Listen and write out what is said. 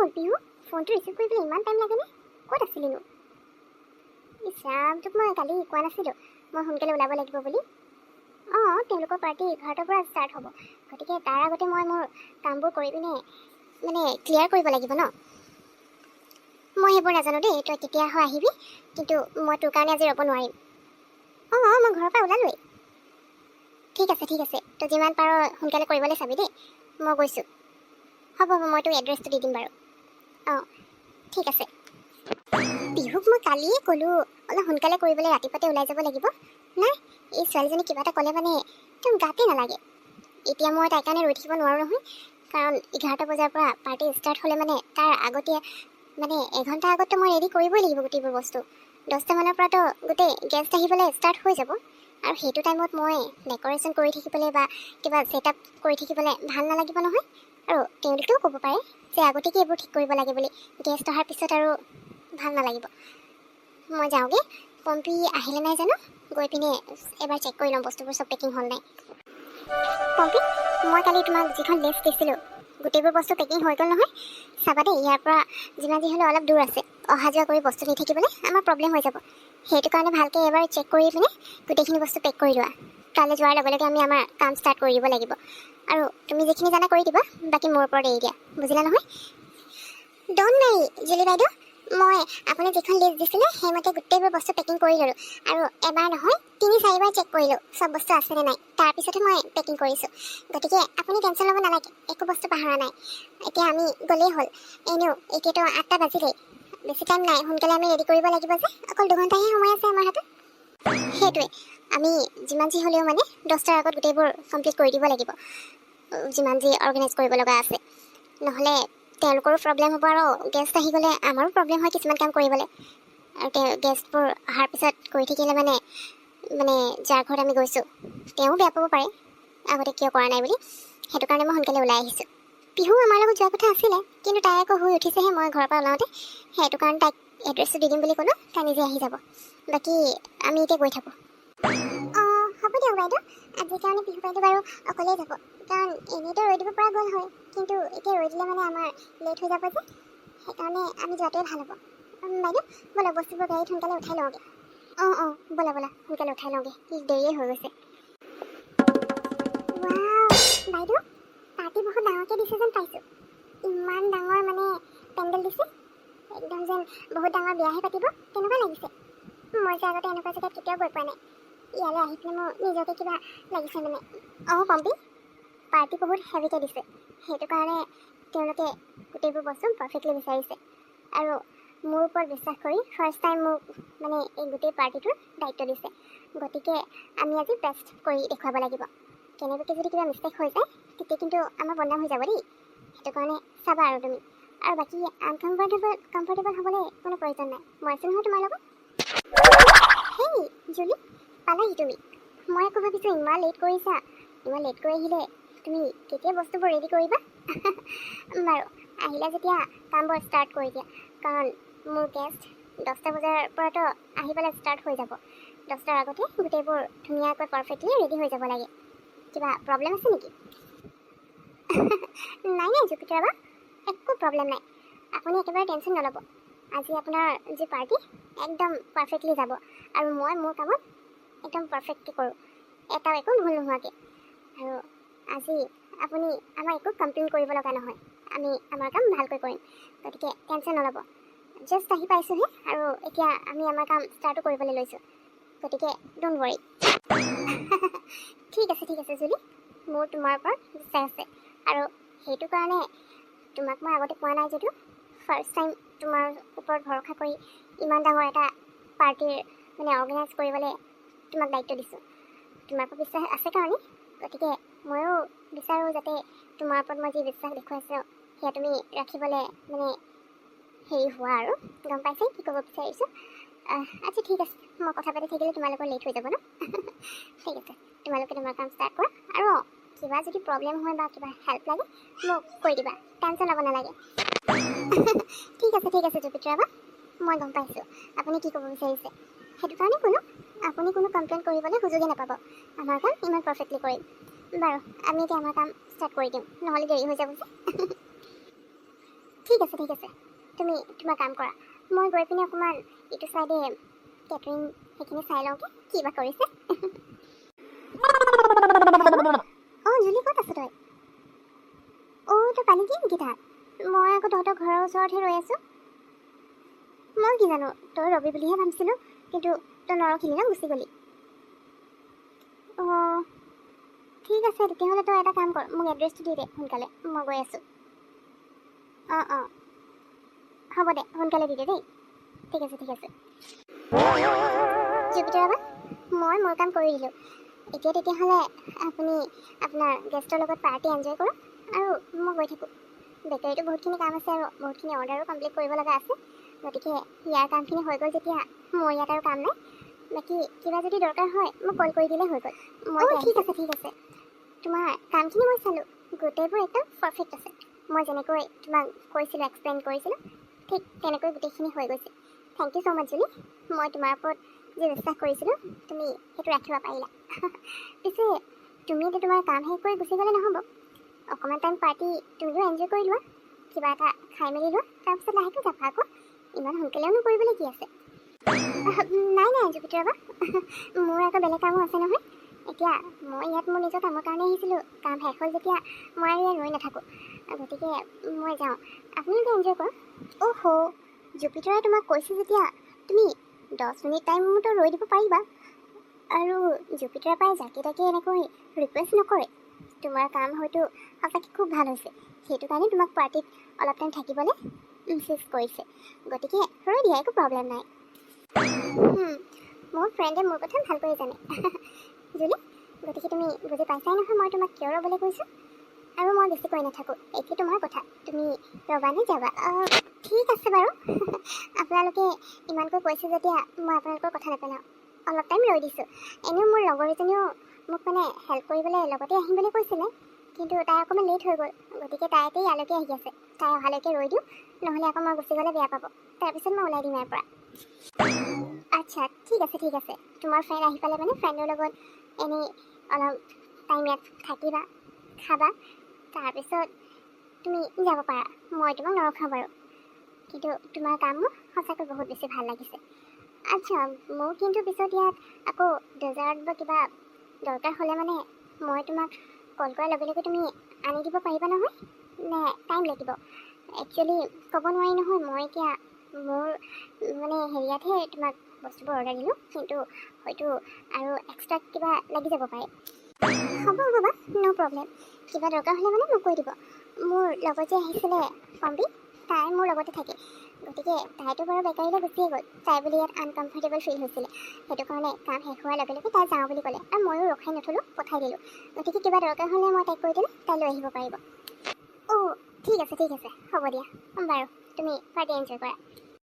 হ'ল পিহু? ফোনটো ৰিচিভ কৰিবলৈ ইমান টাইম লাগেনে? ক'ত আছিলিনো? ইছ ৰাম, তোক মই কালি কোৱা নাছিলোঁ মই সোনকালে ওলাব লাগিব বুলি। তেওঁলোকৰ পাৰ্টি 11টাৰ পৰা ষ্টাৰ্ট হ'ব, গতিকে তাৰ আগতে মই মোৰ কামবোৰ কৰি পিনে ক্লিয়াৰ কৰিব লাগিব ন। মই সেইবোৰ নাজানো দেই, তই কেতিয়া হয় আহিবি, কিন্তু মই তোৰ কাৰণে আজি ৰ'ব নোৱাৰিম। মই ঘৰৰ পৰা ওলালোৱেই। ঠিক আছে, তই যিমান পাৰ সোনকালে কৰিবলৈ চাবি দেই। মই গৈছোঁ। হ'ব, মই তোৰ এড্ৰেছটো দি দিম বাৰু। ঠিক আছে। পিহুক মই কালিয়ে ক'লোঁ অলপ সোনকালে কৰিবলৈ ৰাতিপুৱাতে ওলাই যাব লাগিব। নাই, এই ছোৱালীজনী কিবা এটা ক'লে একদম গাতে নালাগে। এতিয়া মই তাইৰ কাৰণে ৰৈ থাকিব নোৱাৰোঁ নহয়, কাৰণ 11টা বজাৰ পৰা পাৰ্টি ষ্টাৰ্ট হ'লে তাৰ আগতে এঘণ্টা আগততো মই ৰেডি কৰিবই লাগিব গোটেইবোৰ বস্তু। 10টা মানৰ পৰাতো গোটেই গেষ্ট আহিবলৈ ষ্টাৰ্ট হৈ যাব, আৰু সেইটো টাইমত মই ডেক'ৰেশ্যন কৰি থাকিবলৈ বা কিবা ছেট আপ কৰি থাকিবলৈ ভাল নালাগিব নহয়। আৰু তেওঁলোকেও ক'ব পাৰে যে আগতীয়াকৈ এইবোৰ ঠিক কৰিব লাগে বুলি, গেষ্ট অহাৰ পিছত আৰু ভাল নালাগিব। মই যাওঁগৈ, পম্পী আহিলে নাই জানো, গৈ পিনে এবাৰ চেক কৰি লওঁ বস্তুবোৰ চব পেকিং হ'ল নাই। পম্পী, মই কালি তোমাক যিখন লিষ্ট দিছিলোঁ গোটেইবোৰ বস্তু পেকিং হৈ গ'ল নহয়। চাবা দেই, ইয়াৰ পৰা যিমান যি হ'লেও অলপ দূৰ আছে, অহা যোৱা কৰি বস্তু নি থাকিবলৈ আমাৰ প্ৰব্লেম হৈ যাব। সেইটো কাৰণে ভালকৈ এবাৰ চেক কৰি পিনে গোটেইখিনি বস্তু পেক কৰি লোৱা। তালৈ যোৱাৰ লগে লগে আমি আমাৰ কাম ষ্টাৰ্ট কৰি দিব লাগিব, আৰু তুমি যিখিনি জানা কৰি দিবা, বাকী মোৰ ওপৰত এৰি দিয়া, বুজিলা নহয়? ড'ন্ট মেৰি জুলি বাইদেউ, মই আপুনি যিখন লিষ্ট দিছিলে সেইমতে গোটেইবোৰ বস্তু পেকিং কৰি ল'লোঁ, আৰু এবাৰ নহয় 3-4বাৰ চেক কৰিলোঁ চব বস্তু আছেনে নাই, তাৰপিছতহে মই পেকিং কৰিছোঁ। গতিকে আপুনি টেনশ্যন ল'ব নালাগে, একো বস্তু পাহৰা নাই। এতিয়া আমি গ'লেই হ'ল। এনেও এতিয়াতো 8টা বাজিলেই, বেছি টাইম নাই, সোনকালে আমি ৰেডি কৰিব লাগিব যে, অকল 2 ঘণ্টাহে সময় আছে আমাৰ হাতত। সেইটোৱে, আমি যিমান যি হ'লেও 10টাৰ আগত গোটেইবোৰ কমপ্লিট কৰি দিব লাগিব, যিমান যি অৰ্গেনাইজ কৰিব লগা আছে। নহ'লে তেওঁলোকৰো প্ৰব্লেম হ'ব, আৰু গেষ্ট আহি গ'লে আমাৰো প্ৰব্লেম হয় কিছুমান কাম কৰিবলৈ। আৰু গেষ্টবোৰ অহাৰ পিছত কৰি থাকিলে যাৰ ঘৰত আমি গৈছোঁ তেওঁ বেয়া পাব পাৰে আগতে কিয় কৰা নাই বুলি। সেইটো কাৰণে মই সোনকালে ওলাই আহিছোঁ। পিহু আমাৰ লগত যোৱা কথা আছিলে, কিন্তু তাই আকৌ শুই উঠিছেহে মই ঘৰৰ পৰা ওলাওঁতে। সেইটো কাৰণে তাইক এড্ৰেছটো দি দিম বুলি ক'লোঁ, তাই নিজে আহি যাব। বাকী আমি এতিয়া গৈ থাকোঁ। হ'ব দিয়ক বাইদেউ, আজিৰ কাৰণে পিহু বাইদেউ বাৰু অকলেই যাব, কাৰণ এনেইতো ৰৈ দিব পৰা গ'ল হয়, কিন্তু এতিয়া ৰৈ দিলে আমাৰ লেট হৈ যাব যে, সেইকাৰণে আমি যোৱাটোৱে ভাল হ'ব। বাইদেউ ব'লক, বস্তুবোৰ গাড়ীত সোনকালে উঠাই লওঁগৈ। ব'লা সোনকালে উঠাই লওঁগৈ, দেৰিয়ে হৈ গৈছে। বাইদেউ, পাৰ্টি বহুত ডাঙৰকৈ দিছে যেন পাইছোঁ। ইমান ডাঙৰ পেণ্ডেল দিছে, একদম যেন বহুত ডাঙৰ বিয়াহে পাতিব তেনেকুৱা লাগিছে। মই যে আগতে এনেকুৱা জেগাত কেতিয়াও গৈ পোৱা নাই, ইয়ালৈ আহি পিনে মোৰ নিজকে কিবা লাগিছে পম্পী, পাৰ্টি বহুত হেভিকৈ দিছে, সেইটো কাৰণে তেওঁলোকে গোটেইবোৰ বস্তু পাৰফেক্টলি বিচাৰিছে, আৰু মোৰ ওপৰত বিশ্বাস কৰি ফাৰ্ষ্ট টাইম মোক এই গোটেই পাৰ্টিটোৰ দায়িত্ব দিছে। গতিকে আমি আজি বেষ্ট কৰি দেখুৱাব লাগিব। কেনেবাকৈ যদি কিবা মিষ্টেক হৈ যায় তেতিয়া কিন্তু আমাৰ বদনাম হৈ যাব দেই, সেইটো কাৰণে চাবা আৰু তুমি। আৰু বাকী কমফৰ্টেবল হ'বলৈ কোনো প্ৰয়োজন নাই, মই আছোঁ নহয় তোমাৰ লগত। হেই জুলি, পালাহি তুমি। মই আকৌ ভাবিছোঁ ইমান লেট কৰিছা, ইমান লেট কৰি আহিলে তুমি কেতিয়া বস্তুবোৰ ৰেডি কৰিবা? বাৰু আহিলে যেতিয়া কামবোৰ ষ্টাৰ্ট কৰি দিয়া, কাৰণ মোৰ গেষ্ট 10টা বজাৰ পৰাতো আহিবলৈ ষ্টাৰ্ট হৈ যাব। 10টাৰ আগতে গোটেইবোৰ ধুনীয়াকৈ পাৰফেক্টলি ৰেডি হৈ যাব লাগে। কিবা প্ৰব্লেম আছে নেকি? নাই জুপিটাৰ বা, একো প্ৰব্লেম নাই। আপুনি একেবাৰে টেনশ্যন নল'ব। আজি আপোনাৰ যি পাৰ্টি একদম পাৰফেক্টলি যাব, আৰু মই মোৰ কামত একদম পাৰফেক্টলি কৰোঁ, এটাও একো ভুল নোহোৱাকৈ। আৰু আজি আপুনি আমাক একো কমপ্লেইন কৰিব লগা নহয়, আমি আমাৰ কাম ভালকৈ কৰিম, গতিকে টেনশ্যন নল'ব। জাষ্ট আহি পাইছোঁহে, আৰু এতিয়া আমি আমাৰ কাম ষ্টাৰ্টো কৰিবলৈ লৈছোঁ, গতিকে ড'ণ্ট ৱৰি। ঠিক আছে জুলি, মোৰ তোমাৰ ওপৰত বিশ্বাস আছে, আৰু সেইটো কাৰণে তোমাক মই আগতে কোৱা নাই যদিও ফাৰ্ষ্ট টাইম তোমাৰ ওপৰত ভৰসা কৰি ইমান ডাঙৰ এটা পাৰ্টিৰ অৰ্গেনাইজ কৰিবলৈ তোমাক দায়িত্ব দিছোঁ। তোমাৰ ওপৰত বিশ্বাস আছে কাৰণে, গতিকে ময়ো বিচাৰোঁ যাতে তোমাৰ ওপৰত মই যি বিশ্বাস দেখুৱাইছোঁ সেয়া তুমি ৰাখিবলৈ হেৰি হোৱা, আৰু গম পাইছে কি ক'ব বিচাৰিছোঁ। আচ্ছা ঠিক আছে, মই কথা পাতি থাকিলে তোমালোকৰ লেট হৈ যাব ন। ঠিক আছে, তোমালোকে তোমাৰ কাম ষ্টাৰ্ট কৰা, আৰু কিবা যদি প্ৰব্লেম হয় বা কিবা হেল্প লাগে মোক কৈ দিবা, টেনশ্যন ল'ব নালাগে। ঠিক আছে জুপিটাৰ বা, মই গম পাইছোঁ আপুনি কি ক'ব বিচাৰিছে, সেইটো কাৰণে ক'লোঁ আপুনি কোনো কমপ্লেইন কৰিবলৈ সুযোগেই নাপাব। আমাৰ কাম ইমান পাৰফেক্টলি কৰিম। বাৰু আমি এতিয়া আমাৰ কাম ষ্টাৰ্ট কৰি দিওঁ, নহ'লে দেৰি হৈ যাব যে। ঠিক আছে তুমি তোমাৰ কাম কৰা মই গৈ পিনে অকণমান ইটো চাইডে কেটাৰিং সেইখিনি চাই লওঁগৈ কি বা কৰিছে অঁ জুলি ক'ত আছ তই তই পানী দিয়ে নেকি তাত মই আকৌ তহঁতৰ ঘৰৰ ওচৰতহে ৰৈ আছোঁ মই কি জানো তই ৰবি বুলিহে ভাবিছিলোঁ কিন্তু তই নৰখিলি ন গুচি গ'লি অঁ ঠিক আছে তেতিয়াহ'লে তই এটা কাম কৰ মোক এড্ৰেছটো দি দে সোনকালে মই গৈ আছোঁ অঁ হ'ব দে সোনকালে দি দে দেই ঠিক আছে জুপিটাৰ বা মই মোৰ কাম কৰি দিলোঁ এতিয়া তেতিয়াহ'লে আপুনি আপোনাৰ গেষ্টৰ লগত পাৰ্টি এনজয় কৰক আৰু মই গৈ থাকোঁ বেকাৰীটো বহুতখিনি কাম আছে আৰু বহুতখিনি অৰ্ডাৰো কমপ্লিট কৰিব লগা আছে গতিকে ইয়াৰ কামখিনি হৈ গ'ল যেতিয়া মোৰ ইয়াত আৰু কাম নাই বাকী কিবা যদি দৰকাৰ হয় মোক কল কৰি দিলে হৈ গ'ল মই ঠিক আছে তোমাৰ কামখিনি মই চালোঁ গোটেইবোৰ একদম পাৰফেক্ট আছে মই যেনেকৈ তোমাক কৈছিলোঁ এক্সপ্লেইন কৰিছিলোঁ ঠিক তেনেকৈ গোটেইখিনি হৈ গৈছে থেংক ইউ ছ' মাছ জুলি মই তোমাৰ ওপৰত যে বিশ্বাস কৰিছিলোঁ তুমি সেইটো ৰাখিব পাৰিলা পিছে তুমি এতিয়া তোমাৰ কাম শেষ কৰি গুচি গ'লে নহ'ব অকণমান টাইম পাৰ্টি তুমিও এনজয় কৰি লোৱা কিবা এটা খাই মেলি লোৱা তাৰপিছত লাহেকৈ যাবা আকৌ ইমান সোনকালেও নকৰিবলৈ কি আছে নাই জুপিটাৰ বা মোৰ আকৌ বেলেগ কামো আছে নহয় এতিয়া মই ইয়াত মোৰ নিজৰ কামৰ কাৰণে আহিছিলোঁ কাম শেষ হ'ল যেতিয়া মই আৰু ইয়াত ৰৈ নাথাকোঁ গতিকে মই যাওঁ আপোনালোকে এনজয় কৰক জুপিটাৰে তোমাক কৈছে যেতিয়া তুমি 10 মিনিট টাইমতো ৰৈ দিব পাৰিবা আৰু জুপিটাৰ পৰাই জাকি তাকি এনেকৈ ৰিকুৱেষ্ট নকৰে তোমাৰ কাম হয়তো সঁচাকৈ খুব ভাল হৈছে সেইটো কাৰণে তোমাক পাৰ্টিত অলপ টাইম থাকিবলৈ ইনচিষ্ট কৰিছে গতিকে ৰৈ দিয়া একো প্ৰব্লেম নাই মোৰ ফ্ৰেণ্ডে মোৰ কথা ভালকৈ জানে জুলি গতিকে তুমি বুজি পাইছাই নহয় মই তোমাক কিয় ৰ'বলৈ কৈছোঁ আৰু মই বেছি কৈ নাথাকোঁ এতিয়া তোমাৰ কথা তুমি ৰ'বা নে যাবা ঠিক আছে বাৰু আপোনালোকে ইমানকৈ কৈছে যেতিয়া মই আপোনালোকৰ কথা নেপেলাওঁ অলপ টাইম ৰৈ দিছোঁ এনেও মোৰ লগৰ এজনীও মোক মানে হেল্প কৰিবলৈ লগতে আহিম বুলি কৈছিলে কিন্তু তাই অকণমান লেট হৈ গ'ল গতিকে তাইতে ইয়ালৈকে আহি আছে তাই অহালৈকে ৰৈ দিওঁ নহ'লে আকৌ মই গুচি গ'লে বেয়া পাব তাৰপিছত মই ওলাই দিম ইয়াৰ পৰা আচ্ছা ঠিক আছে তোমাৰ ফ্ৰেণ্ড আহি পালে মানে ফ্ৰেণ্ডৰ লগত এনেই অলপ টাইম ইয়াত থাকিবা খাবা তাৰপিছত তুমি যাব পাৰা মই তোমাক নৰখাওঁ বাৰু কিন্তু তোমাৰ কাম মোৰ সঁচাকৈ বহুত বেছি ভাল লাগিছে আচ্ছা মোৰ কিন্তু পিছত ইয়াত আকৌ ডেজাৰ্ট বা কিবা দৰকাৰ হ'লে মানে মই তোমাক কল কৰাৰ লগে লগে তুমি আনি দিব পাৰিবা নহয় নে টাইম লাগিব একচুৱেলি ক'ব নোৱাৰি নহয় মই এতিয়া মোৰ মানে হেৰিয়াতহে তোমাক বস্তুবোৰ অৰ্ডাৰ দিলোঁ কিন্তু হয়তো আৰু এক্সট্ৰা কিবা লাগি যাব পাৰে হ'ব বা ন' প্ৰব্লেম কিবা দৰকাৰ হ'লে মানে মোক কৈ দিব মোৰ লগত যে আহিছিলে পম্পী তাই মোৰ লগতে থাকে গতিকে তাইতো বাৰু বেকাৰীলৈ গুচিয়ে গ'ল তাই বুলি ইয়াত আনকমফৰ্টেবল ফিল হৈছিলে সেইটো কাৰণে কাম শেষ হোৱাৰ লগে লগে তাই যাওঁ বুলি ক'লে আৰু ময়ো ৰখাই নথলোঁ পঠাই দিলোঁ গতিকে কিবা দৰকাৰ হ'লে মই তাইক কৈ দিলে তাই লৈ আহিব পাৰিব ঠিক আছে হ'ব দিয়া বাৰু তুমি পাৰ্টি এনজয় কৰা